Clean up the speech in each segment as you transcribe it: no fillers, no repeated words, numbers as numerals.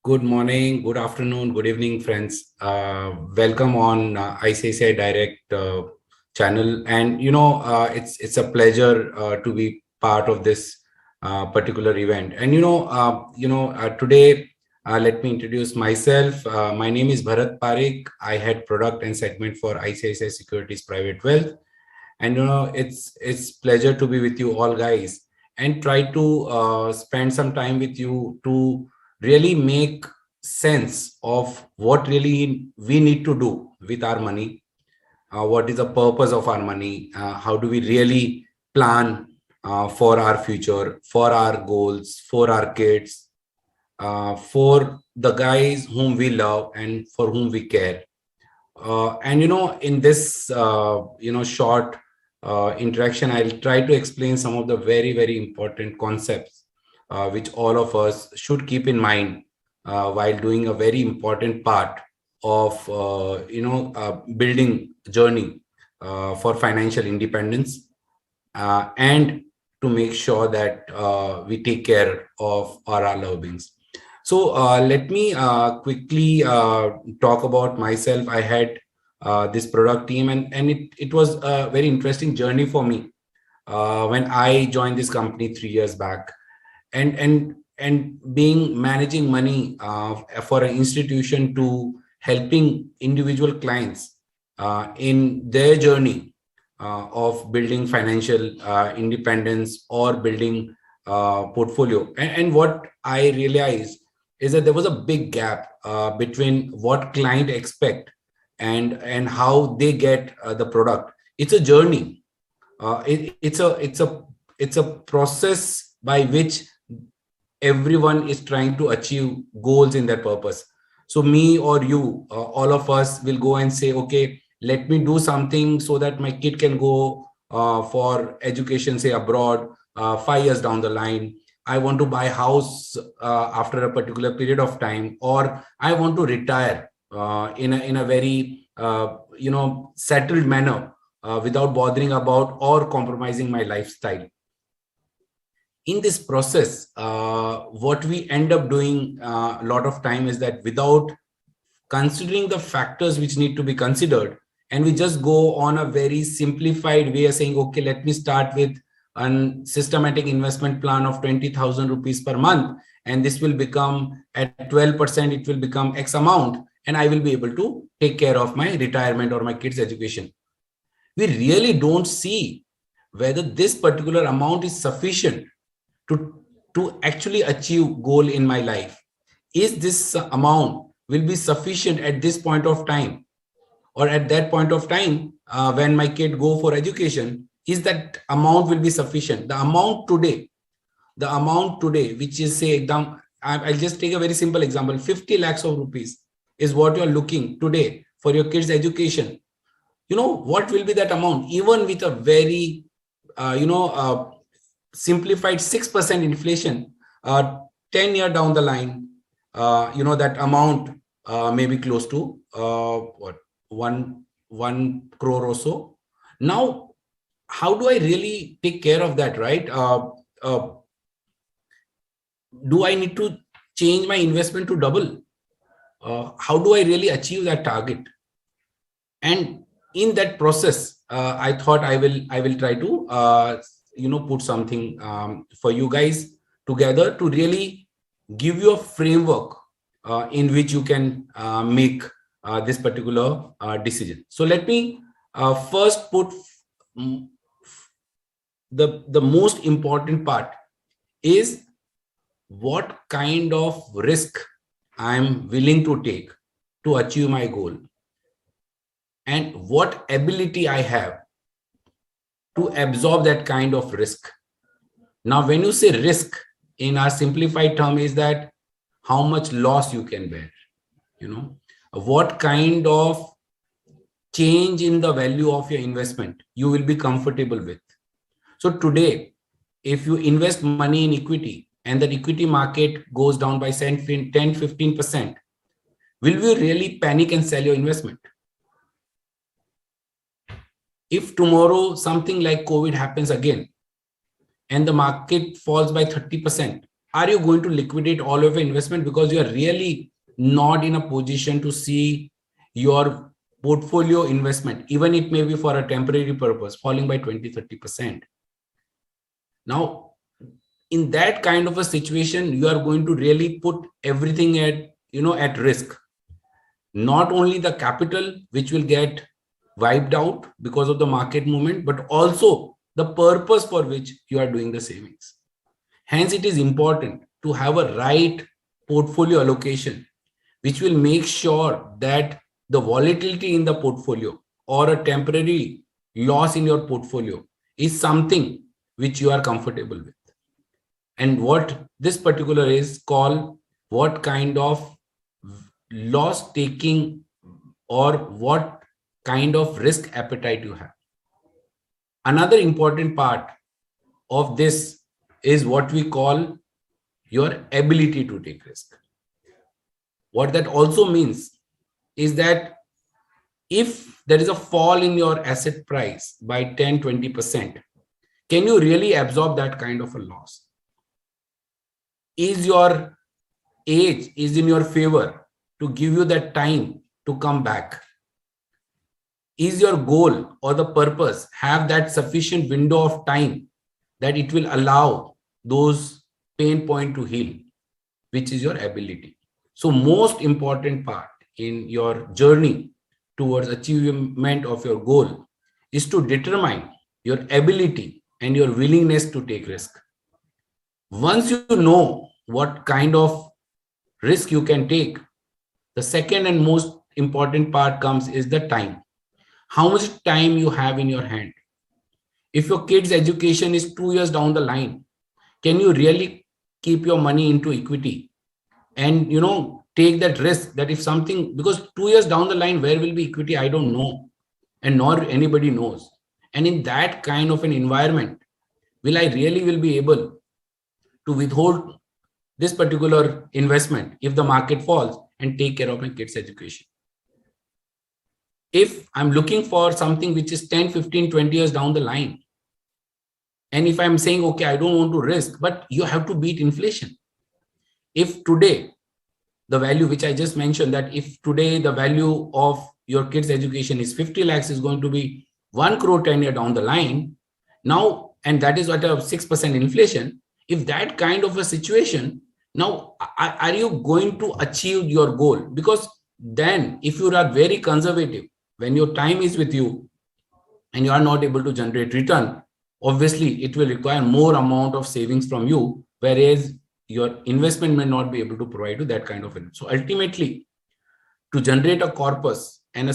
Good morning, good afternoon, good evening, friends. Welcome on ICICIdirect channel, and it's a pleasure to be part of this particular event. And today, let me introduce myself. My name is Bharat Pareek. I head product and segment for ICICI Securities Private Wealth, and it's pleasure to be with you all, guys, and try to spend some time with you to really make sense of what really we need to do with our money. What is the purpose of our money? How do we really plan for our future, for our goals, for our kids, for the guys whom we love and for whom we care? In this short interaction, I'll try to explain some of the very, very important concepts which all of us should keep in mind while doing a very important part of building journey for financial independence, and to make sure that we take care of our loved ones. So let me quickly talk about myself. I had this product team, and it was a very interesting journey for me when I joined this company 3 years back, and being managing money for an institution to helping individual clients in their journey of building financial independence or building portfolio. And what I realized is that there was a big gap between what client expect and how they get the product. It's a journey. It's a process by which everyone is trying to achieve goals in their purpose. So me or you, all of us will go and say, okay, let me do something so that my kid can go for education, say abroad, 5 years down the line. I want to buy a house after a particular period of time, or I want to retire in a very settled manner without bothering about or compromising my lifestyle. In this process, what we end up doing a lot of time is that without considering the factors which need to be considered, and we just go on a very simplified way of saying, okay, let me start with a systematic investment plan of 20,000 rupees per month, and this will become at 12%, it will become X amount, and I will be able to take care of my retirement or my kids' education. We really don't see whether this particular amount is sufficient to actually achieve goal in my life. Is this amount will be sufficient at this point of time, or at that point of time when my kid go for education? Is that amount will be sufficient? The amount today, which is, say, I'll just take a very simple example. 50 lakhs of rupees is what you're looking today for your kids' education. What will be that amount? Even with a very simplified 6% inflation, 10 years down the line, that amount may be close to one crore or so. Now, how do I really take care of that, right? Do I need to change my investment to double? How do I really achieve that target? And in that process, I thought I will try to put something for you guys together to really give you a framework in which you can make this particular decision. So let me first put the most important part is what kind of risk I'm willing to take to achieve my goal, and what ability I have to absorb that kind of risk. Now, when you say risk in our simplified term, is that how much loss you can bear, what kind of change in the value of your investment you will be comfortable with. So today, if you invest money in equity and that equity market goes down by 10-15%, will you really panic and sell your investment? If tomorrow something like COVID happens again and the market falls by 30%, are you going to liquidate all of your investment because you are really not in a position to see your portfolio investment, even it may be for a temporary purpose, falling by 20-30%. Now, in that kind of a situation, you are going to really put everything at risk. Not only the capital, which will get wiped out because of the market movement, but also the purpose for which you are doing the savings. Hence, it is important to have a right portfolio allocation, which will make sure that the volatility in the portfolio or a temporary loss in your portfolio is something which you are comfortable with. And what this particular is called, what kind of loss taking or what kind of risk appetite you have. Another important part of this is what we call your ability to take risk. What that also means is that if there is a fall in your asset price by 10-20%, can you really absorb that kind of a loss? Is your age is in your favor to give you that time to come back? Is your goal or the purpose have that sufficient window of time that it will allow those pain point to heal, which is your ability? So most important part in your journey towards achievement of your goal is to determine your ability and your willingness to take risk. Once you know what kind of risk you can take, the second and most important part comes is the time. How much time you have in your hand. If your kid's education is 2 years down the line, can you really keep your money into equity and take that risk that if something, because 2 years down the line, where will be equity? I don't know, and nor anybody knows. And in that kind of an environment, will I really will be able to withhold this particular investment if the market falls and take care of my kids' education? If I'm looking for something which is 10, 15, 20 years down the line, and if I'm saying, okay, I don't want to risk, but you have to beat inflation. If today, the value which I just mentioned, that if today the value of your kids' education is 50 lakhs, is going to be 1 crore 10 years down the line, now, and that is at a 6% inflation, if that kind of a situation, now, are you going to achieve your goal? Because then if you are very conservative, when your time is with you and you are not able to generate return, obviously it will require more amount of savings from you, whereas your investment may not be able to provide you that kind of income. So ultimately, to generate a corpus and a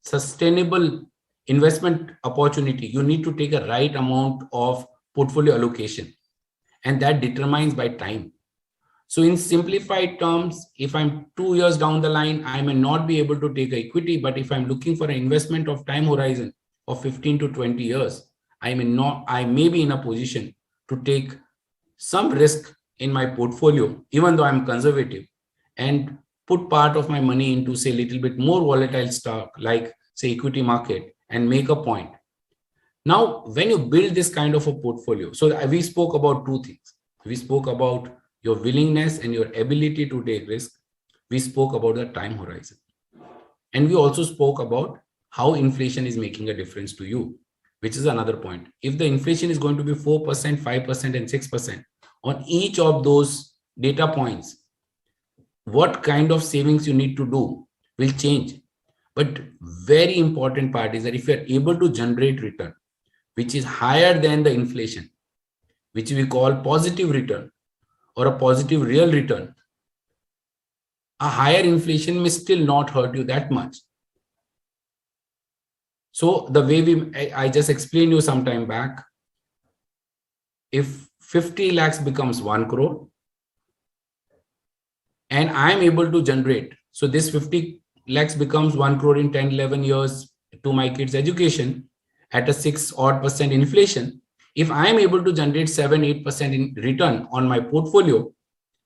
sustainable investment opportunity, you need to take a right amount of portfolio allocation, and that determines by time. So in simplified terms, if I'm 2 years down the line, I may not be able to take equity, but if I'm looking for an investment of time horizon of 15 to 20 years, I may be in a position to take some risk in my portfolio, even though I'm conservative, and put part of my money into, say, a little bit more volatile stock, like say equity market, and make a point. Now, when you build this kind of a portfolio, so we spoke about two things. We spoke about your willingness and your ability to take risk. We spoke about the time horizon. And we also spoke about how inflation is making a difference to you, which is another point. If the inflation is going to be 4%, 5%, and 6%, on each of those data points, what kind of savings you need to do will change. But very important part is that if you're able to generate return, which is higher than the inflation, which we call positive return or a positive real return, a higher inflation may still not hurt you that much. So the way I just explained you some time back, if 50 lakhs becomes 1 crore and I'm able to generate, so this 50 lakhs becomes 1 crore in 10, 11 years to my kids' education at a 6% inflation. If I am able to generate 7-8% in return on my portfolio,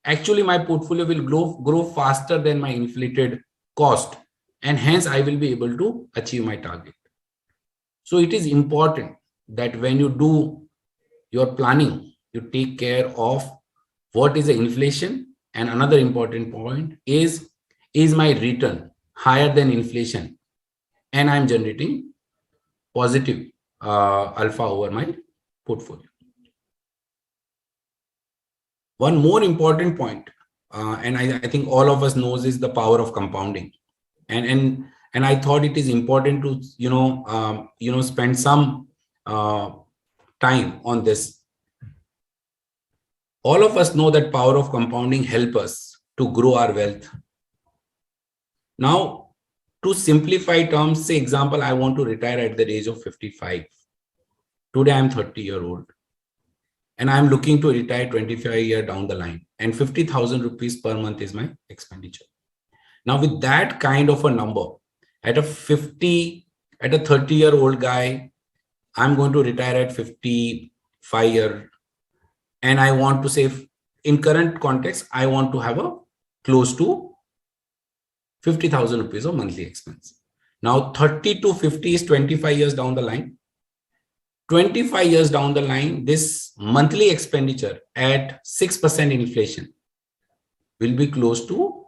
actually my portfolio will grow faster than my inflated cost, and hence I will be able to achieve my target. So it is important that when you do your planning you take care of what is the inflation. And another important point is my return higher than inflation? And I'm generating positive alpha over my portfolio. One more important point, and I think all of us knows, is the power of compounding. And I thought it is important to spend some time on this. All of us know that power of compounding help us to grow our wealth. Now, to simplify terms, say example, I want to retire at the age of 55. Today I'm 30-year-old. And I'm looking to retire 25 years down the line. And 50,000 rupees per month is my expenditure. Now, with that kind of a number, at a 30-year-old guy, I'm going to retire at 55 years. And I want to save, in current context, I want to have a close to 50,000 rupees of monthly expense. Now, 30 to 50 is 25 years down the line. 25 years down the line, this monthly expenditure at 6% inflation will be close to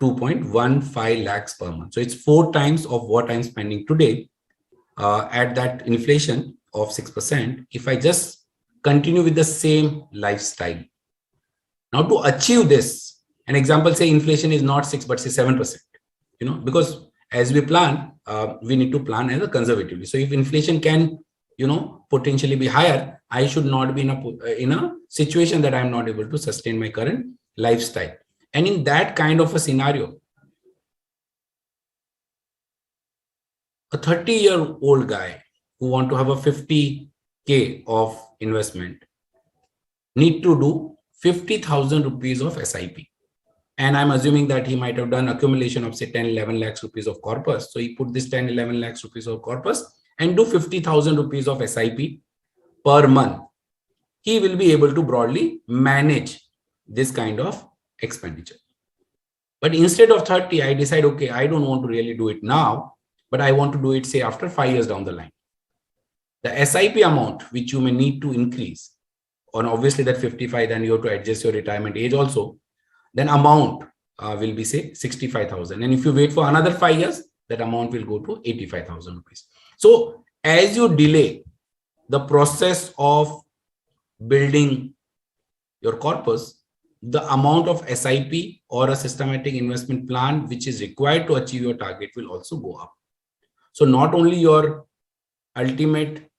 2.15 lakhs per month. So it's 4 times of what I'm spending today at that inflation of 6%. If I just continue with the same lifestyle. Now, to achieve this, an example, say inflation is not 6, but say 7%, because as we plan, we need to plan as a conservatively. So if inflation can, potentially be higher, I should not be in a situation that I'm not able to sustain my current lifestyle. And in that kind of a scenario, a 30-year-old guy who want to have a 50K of investment need to do 50,000 rupees of SIP. And I'm assuming that he might have done accumulation of say 10, 11 lakhs rupees of corpus. So he put this 10, 11 lakhs rupees of corpus and do 50,000 rupees of SIP per month. He will be able to broadly manage this kind of expenditure. But instead of 30, I decide, okay, I don't want to really do it now, but I want to do it, say, after 5 years down the line. The SIP amount, which you may need to increase, on obviously that 55, then you have to adjust your retirement age also, then amount will be, say, 65,000. And if you wait for another 5 years, that amount will go to 85,000 rupees. So as you delay the process of building your corpus, the amount of SIP or a systematic investment plan which is required to achieve your target will also go up. So not only your ultimate,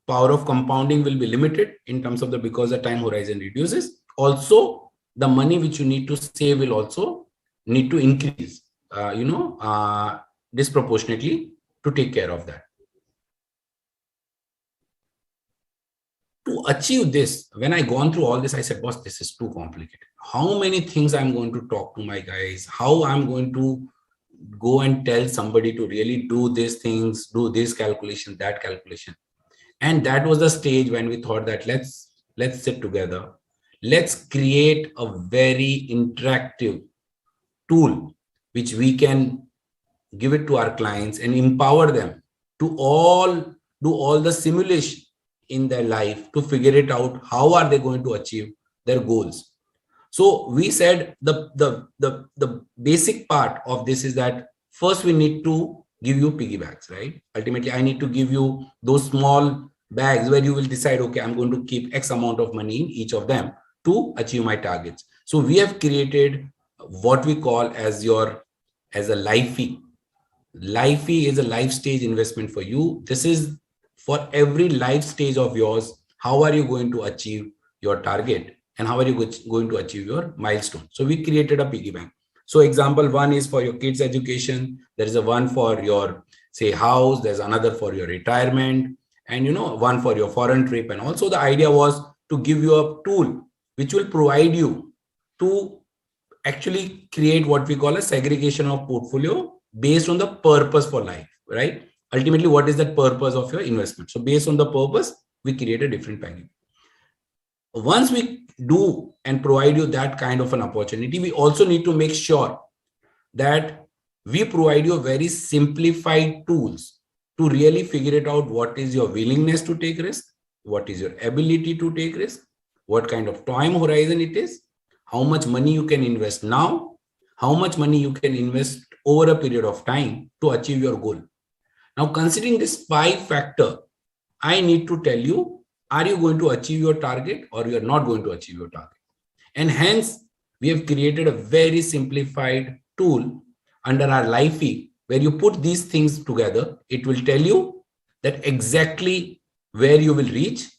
power of compounding will be limited in terms of because the time horizon reduces, also the money which you need to save will also need to increase, disproportionately to take care of that. To achieve this, when I gone through all this, I said, boss, this is too complicated. How many things I'm going to talk to my guys, how I'm going to go and tell somebody to really do these things, do this calculation, that calculation. And that was the stage when we thought that let's sit together. Let's create a very interactive tool which we can give it to our clients and empower them to do all the simulation in their life to figure it out. How are they going to achieve their goals? So we said the basic part of this is that first we need to give you piggy banks, right? Ultimately, I need to give you those small bags where you will decide, okay, I'm going to keep X amount of money in each of them to achieve my targets. So we have created what we call as a LIFEY. LIFEY is a life stage investment for you. This is for every life stage of yours. How are you going to achieve your target and how are you going to achieve your milestone? So we created a piggy bank. So example one is for your kids' education. There is a one for your, say, house. There's another for your retirement and, one for your foreign trip. And also the idea was to give you a tool which will provide you to actually create what we call a segregation of portfolio based on the purpose for life, right? Ultimately, what is the purpose of your investment? So based on the purpose, we create a different package. Once we do and provide you that kind of an opportunity, we also need to make sure that we provide you very simplified tools to really figure it out. What is your willingness to take risk? what is your ability to take risk, what kind of time horizon it is, how much money you can invest now, how much money you can invest over a period of time to achieve your goal. Now, considering this 5 factor, I need to tell you, are you going to achieve your target or you are not going to achieve your target? And hence, we have created a very simplified tool under our LIFEY, where you put these things together. It will tell you that exactly where you will reach,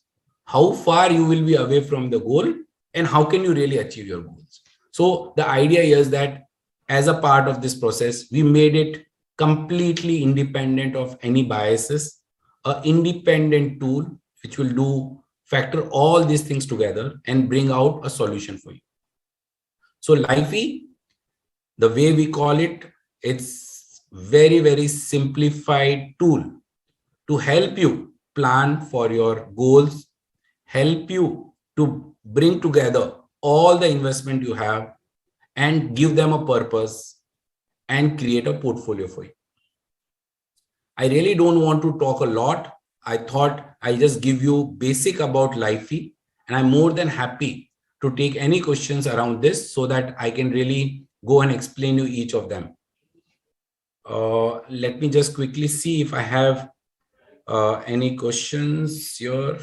how far you will be away from the goal, and how can you really achieve your goals. So the idea is that as a part of this process, we made it completely independent of any biases, an independent tool which will do factor all these things together and bring out a solution for you. So LIFEY, the way we call it, it's very, very simplified tool to help you plan for your goals, help you to bring together all the investment you have and give them a purpose and create a portfolio for you. I really don't want to talk a lot. I thought I just give you basic about LIFEY, and I'm more than happy to take any questions around this so that I can really go and explain you each of them. Let me just quickly see if I have any questions here.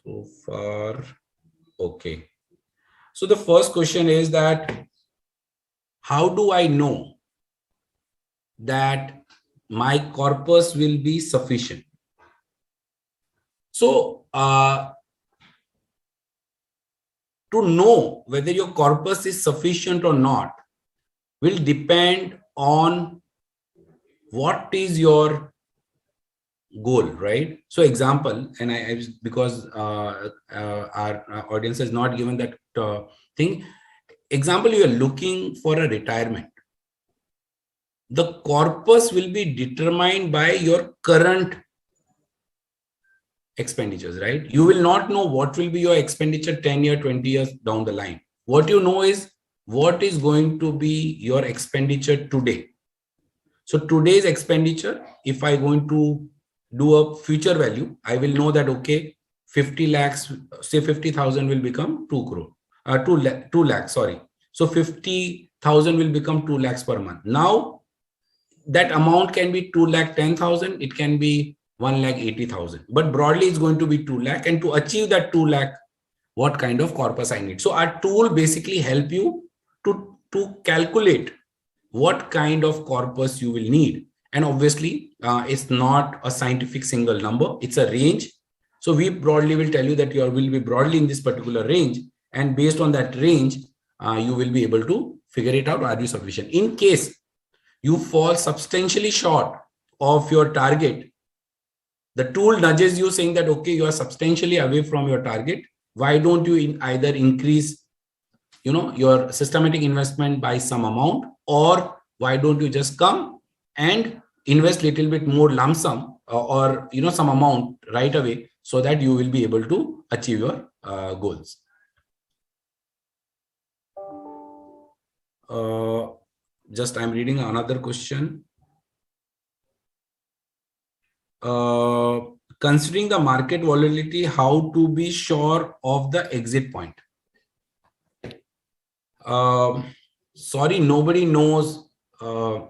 So far, okay. So the first question is that, how do I know that my corpus will be sufficient? So to know whether your corpus is sufficient or not will depend on what is your goal, right? So example, and I because our audience has not given that thing. Example, you are looking for a retirement. The corpus will be determined by your current expenditures, right? You will not know what will be your expenditure 10 years, 20 years down the line. What you know is what is going to be your expenditure today. So today's expenditure, if I going to do a future value, I will know that, okay, 50 lakhs, say 50,000 will become 2 crore, 2 lakhs, sorry. So 50,000 will become 2 lakhs per month. Now that amount can be 2,10,000, it can be 1,80,000, but broadly it's going to be 2 lakh. And to achieve that 2 lakh, what kind of corpus I need? So our tool basically help you to calculate what kind of corpus you will need. And obviously it's not a scientific single number, it's a range. So we broadly will tell you that you will be broadly in this particular range, and based on that range you will be able to figure it out, are you sufficient. In case you fall substantially short of your target, the tool nudges you saying that, okay, you are substantially away from your target. Why don't you either increase, your systematic investment by some amount, or why don't you just come and invest little bit more lump sum or some amount right away, so that you will be able to achieve your goals. Just I'm reading another question. Considering the market volatility, how to be sure of the exit point? Sorry, nobody knows, how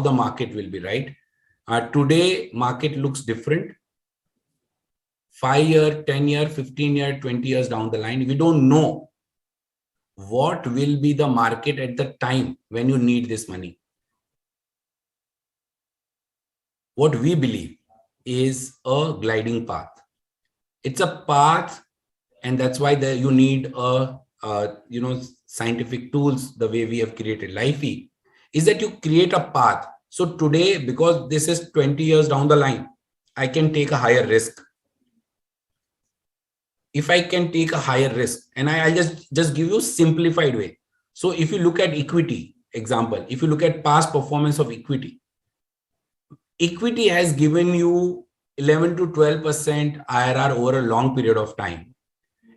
the market will be, right? Today, market looks different. 5 year, 10 year, 15 year, 20 years down the line, we don't know what will be the market at the time when you need this money. What we believe is a gliding path. It's a path, and that's why you need scientific tools. The way we have created LIFEY is that you create a path. So today, because this is 20 years down the line, I can take a higher risk. If I can take a higher risk, and I'll just give you a simplified way. So if you look at equity example, if you look at past performance of equity has given you 11 to 12% IRR over a long period of time.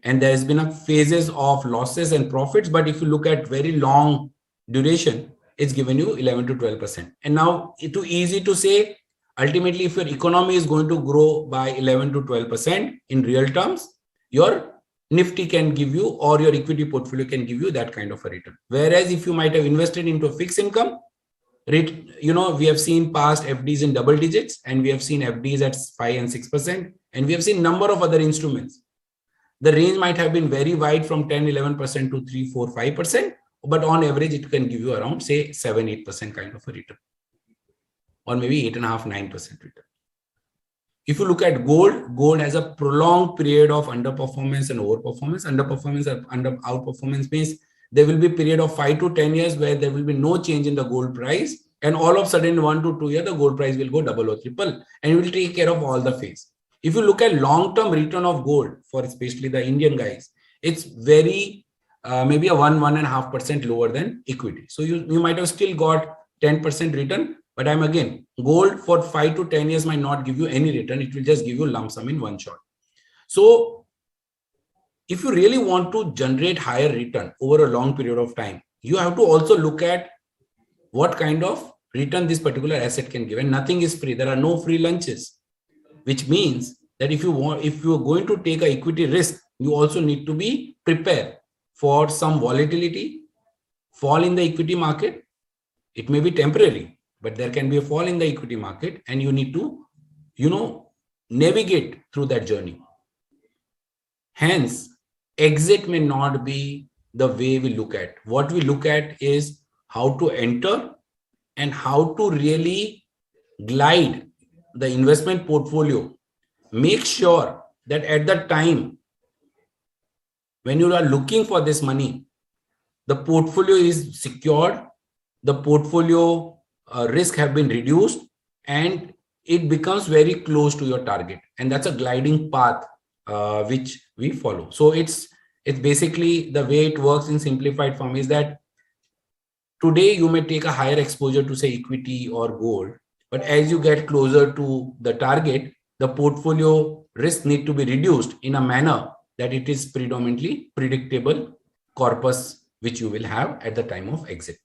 And there has been a phases of losses and profits. But if you look at very long duration, it's given you 11 to 12%. And now it's too easy to say, Ultimately, if your economy is going to grow by 11 to 12% in real terms, your Nifty can give you, or your equity portfolio can give you that kind of a return. Whereas if you might have invested into a fixed income, we have seen past FDs in double digits, and we have seen FDs at 5 and 6%, and we have seen number of other instruments. The range might have been very wide from 10, 11% to 3, 4, 5%, but on average, it can give you around, say, 7, 8% kind of a return, or maybe 8.5, 9% return. If you look at gold has a prolonged period of underperformance and overperformance. Outperformance means there will be a period of 5 to 10 years where there will be no change in the gold price. And all of a sudden, 1 to 2 years, the gold price will go double or triple, and it will take care of all the phase. If you look at long-term return of gold for especially the Indian guys, it's very maybe a 1.5% lower than equity. So you might have still got 10% return. But gold for 5 to 10 years might not give you any return. It will just give you lump sum in one shot. So if you really want to generate higher return over a long period of time, you have to also look at what kind of return this particular asset can give. And nothing is free. There are no free lunches, which means that if you are going to take an equity risk, you also need to be prepared for some volatility, fall in the equity market. It may be temporary, but there can be a fall in the equity market, and you need to, navigate through that journey. Hence, exit may not be the way we look at. What we look at is how to enter and how to really glide the investment portfolio. Make sure that at the time when you are looking for this money, the portfolio is secured, the portfolio risk have been reduced, and it becomes very close to your target. And that's a gliding path which we follow. So it's basically the way it works in simplified form is that today you may take a higher exposure to, say, equity or gold, but as you get closer to the target, the portfolio risk need to be reduced in a manner that it is predominantly predictable corpus which you will have at the time of exit.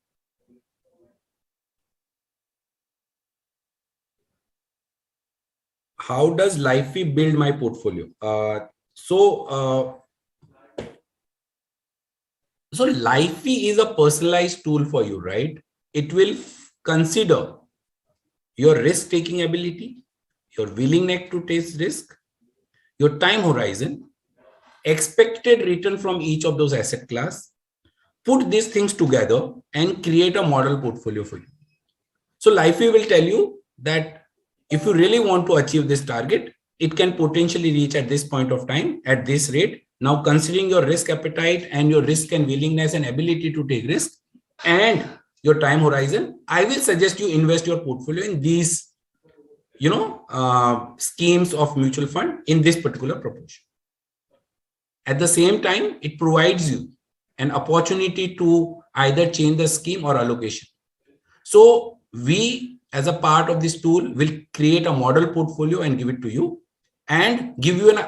How does LIFEY build my portfolio? So LIFEY is a personalized tool for you, right? It will consider your risk-taking ability, your willingness to take risk, your time horizon, expected return from each of those asset class, put these things together and create a model portfolio for you. So LIFEY will tell you that if you really want to achieve this target, it can potentially reach at this point of time at this rate. Now, considering your risk appetite and your risk and willingness and ability to take risk and your time horizon, I will suggest you invest your portfolio in these, schemes of mutual fund in this particular proportion. At the same time, it provides you an opportunity to either change the scheme or allocation. So we, as a part of this tool, will create a model portfolio and give it to you and give you an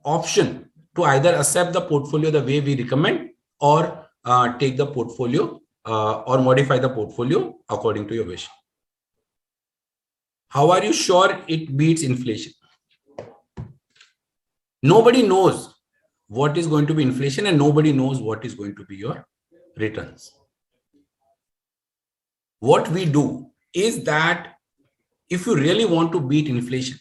option to either accept the portfolio the way we recommend or take the portfolio or modify the portfolio according to your wish. How are you sure it beats inflation? Nobody knows what is going to be inflation and nobody knows what is going to be your returns. What we do is that if you really want to beat inflation,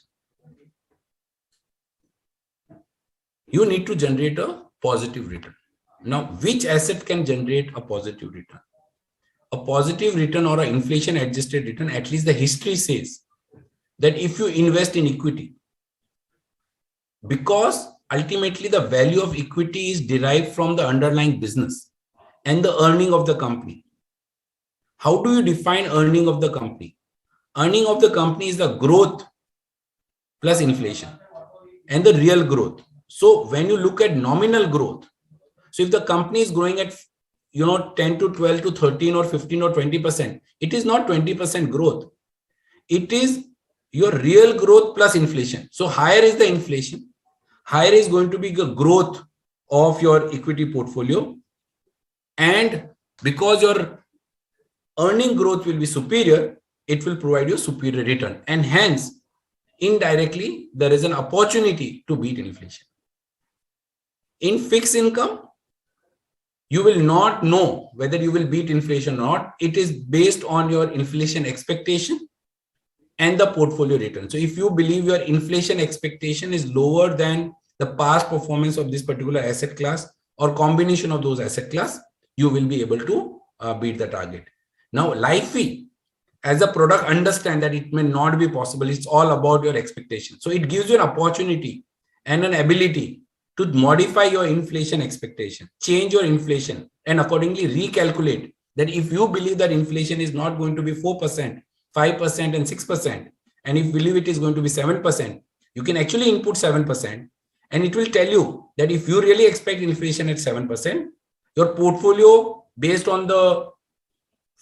you need to generate a positive return. Now, which asset can generate a positive return? A positive return or an inflation adjusted return, at least the history says that if you invest in equity, because ultimately the value of equity is derived from the underlying business and the earning of the company. How do you define earning of the company? Earning of the company is the growth plus inflation and the real growth. So when you look at nominal growth, so if the company is growing at 10 to 12 to 13 or 15 or 20%, it is not 20% growth. It is your real growth plus inflation. So higher is the inflation, higher is going to be the growth of your equity portfolio. And because your earning growth will be superior, it will provide you superior return, and hence indirectly there is an opportunity to beat inflation. In fixed income, you will not know whether you will beat inflation or not. It is based on your inflation expectation and the portfolio return. So if you believe your inflation expectation is lower than the past performance of this particular asset class or combination of those asset class, you will be able to beat the target. Now, LIFEY as a product, understand that it may not be possible. It's all about your expectation. So it gives you an opportunity and an ability to modify your inflation expectation, change your inflation, and accordingly recalculate that if you believe that inflation is not going to be 4%, 5%, and 6%, and if you believe it is going to be 7%, you can actually input 7%, and it will tell you that if you really expect inflation at 7%, your portfolio based on the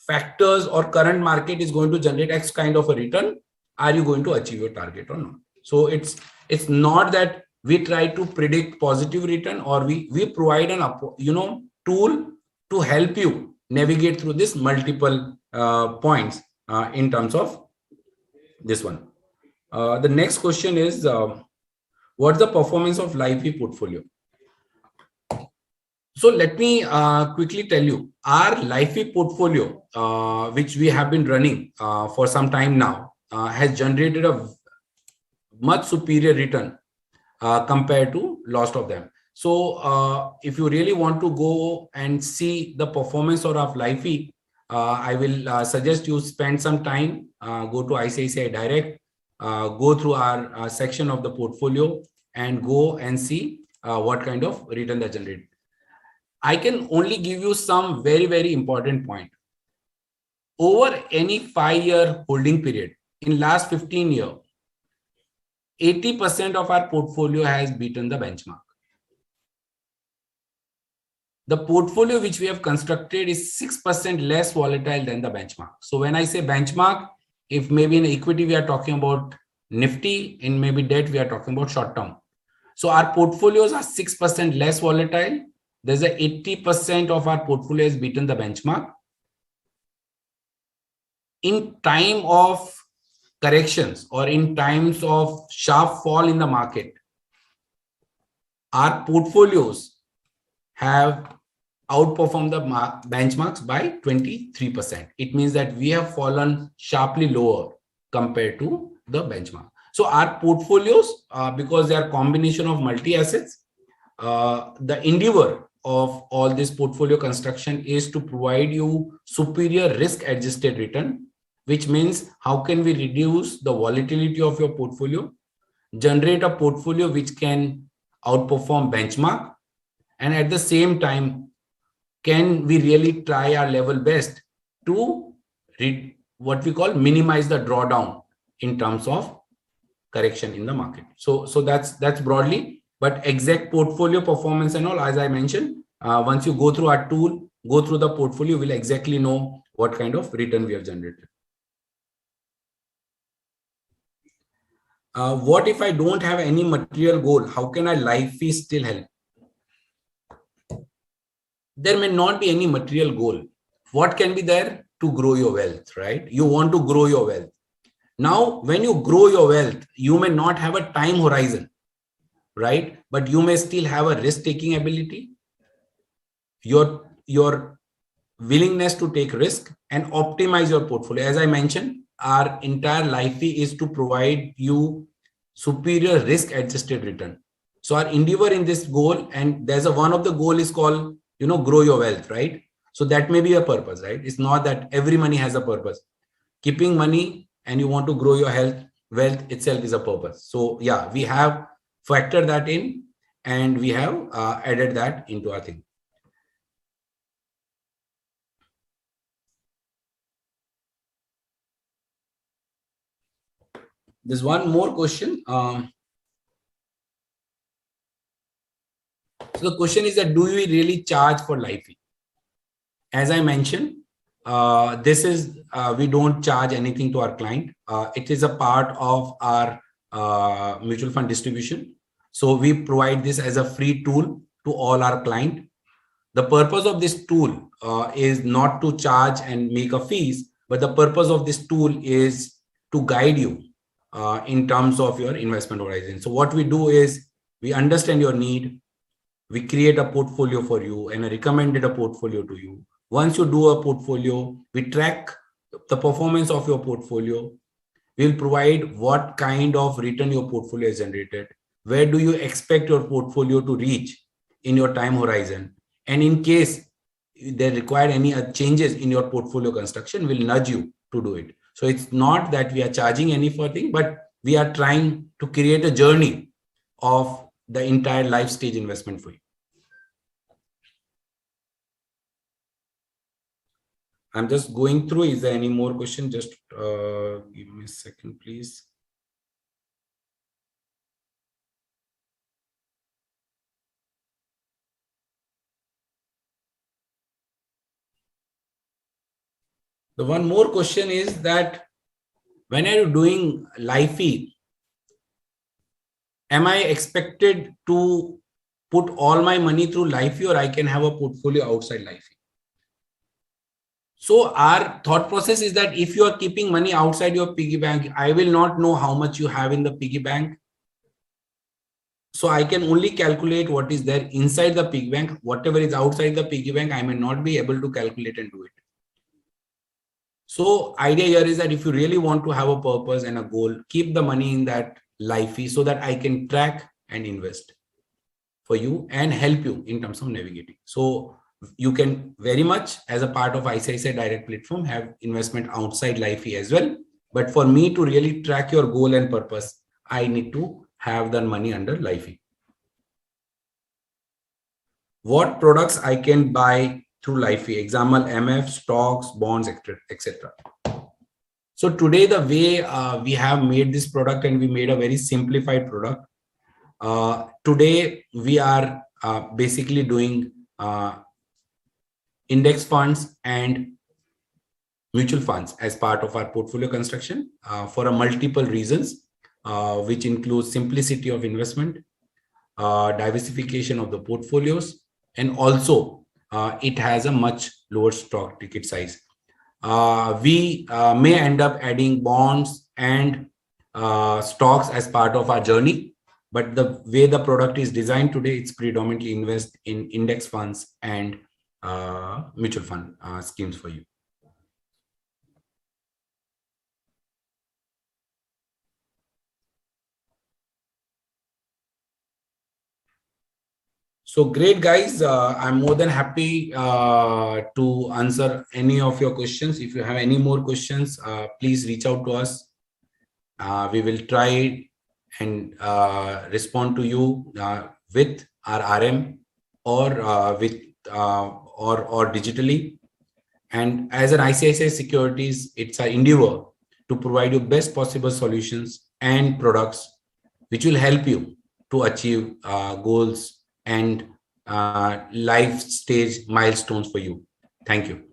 factors or current market is going to generate X kind of a return. Are you going to achieve your target or not? So it's not that we try to predict positive return, or we provide an tool to help you navigate through this multiple points in terms of this one. The next question is, what's the performance of LIFEY portfolio? So let me quickly tell you, our LIFEY portfolio, which we have been running for some time now, has generated a much superior return compared to lots of them. So if you really want to go and see the performance of LIFEY, I will suggest you spend some time, go to ICICIdirect, go through our section of the portfolio and go and see what kind of return they generate. I can only give you some very, very important point. Over any 5-year holding period, in last 15 years, 80% of our portfolio has beaten the benchmark. The portfolio which we have constructed is 6% less volatile than the benchmark. So when I say benchmark, if maybe in equity we are talking about Nifty, in maybe debt we are talking about short term. So our portfolios are 6% less volatile. There's a 80% of our portfolio has beaten the benchmark. In time of corrections or in times of sharp fall in the market, our portfolios have outperformed the benchmarks by 23%. It means that we have fallen sharply lower compared to the benchmark. So our portfolios, because they are combination of multi-assets, the endeavor of all this portfolio construction is to provide you superior risk-adjusted return, which means how can we reduce the volatility of your portfolio, generate a portfolio which can outperform benchmark, and at the same time, can we really try our level best to what we call minimize the drawdown in terms of correction in the market. So that's broadly, but exact portfolio performance and all, as I mentioned, once you go through our tool, go through the portfolio, you will exactly know what kind of return we have generated. What if I don't have any material goal? How can I LIFEY still help? There may not be any material goal. What can be there? To grow your wealth, right? You want to grow your wealth. Now, when you grow your wealth, you may not have a time horizon, right? But you may still have a risk-taking ability, your willingness to take risk and optimize your portfolio. As I mentioned, our entire LIFEY is to provide you superior risk-adjusted return. So our endeavor in this goal, and there's one of the goal is called, grow your wealth, right? So that may be a purpose, right? It's not that every money has a purpose. Keeping money and you want to grow your wealth itself is a purpose. So yeah, we have factored that in and we have added that into our thing. There's one more question. So the question is that, do we really charge for LIFEY? As I mentioned, we don't charge anything to our client. It is a part of our mutual fund distribution. So we provide this as a free tool to all our clients. The purpose of this tool is not to charge and make a fees, but the purpose of this tool is to guide you in terms of your investment horizon. So what we do is we understand your need, we create a portfolio for you and recommended a portfolio to you. Once you do a portfolio, we track the performance of your portfolio. We'll provide what kind of return your portfolio is generated. Where do you expect your portfolio to reach in your time horizon? And in case they require any changes in your portfolio construction, we'll nudge you to do it. So it's not that we are charging any for thing, but we are trying to create a journey of the entire life stage investment for you. I'm just going through. Is there any more question? Just give me a second, please. The one more question is that when are you doing LIFEY, am I expected to put all my money through LIFEY, or I can have a portfolio outside LIFEY? So our thought process is that if you are keeping money outside your piggy bank, I will not know how much you have in the piggy bank. So I can only calculate what is there inside the piggy bank. Whatever is outside the piggy bank, I may not be able to calculate and do it. So idea here is that if you really want to have a purpose and a goal, keep the money in that LIFEY so that I can track and invest for you and help you in terms of navigating. So you can very much, as a part of ICICIdirect platform, have investment outside LIFEY as well. But for me to really track your goal and purpose, I need to have the money under LIFEY. What products I can buy through LIFEY? Example, MF, stocks, bonds, etc. So today, the way we have made this product, and we made a very simplified product. Today, we are basically doing index funds and mutual funds as part of our portfolio construction for multiple reasons, which includes simplicity of investment, diversification of the portfolios, and also it has a much lower stock ticket size. We may end up adding bonds and stocks as part of our journey, but the way the product is designed today, it's predominantly invest in index funds and mutual fund schemes for you. So great, guys. I'm more than happy to answer any of your questions. If you have any more questions, please reach out to us. We will try and respond to you with our RM or with or digitally. And as an ICICI Securities, it's our endeavor to provide you best possible solutions and products which will help you to achieve goals and life stage milestones for you. Thank you.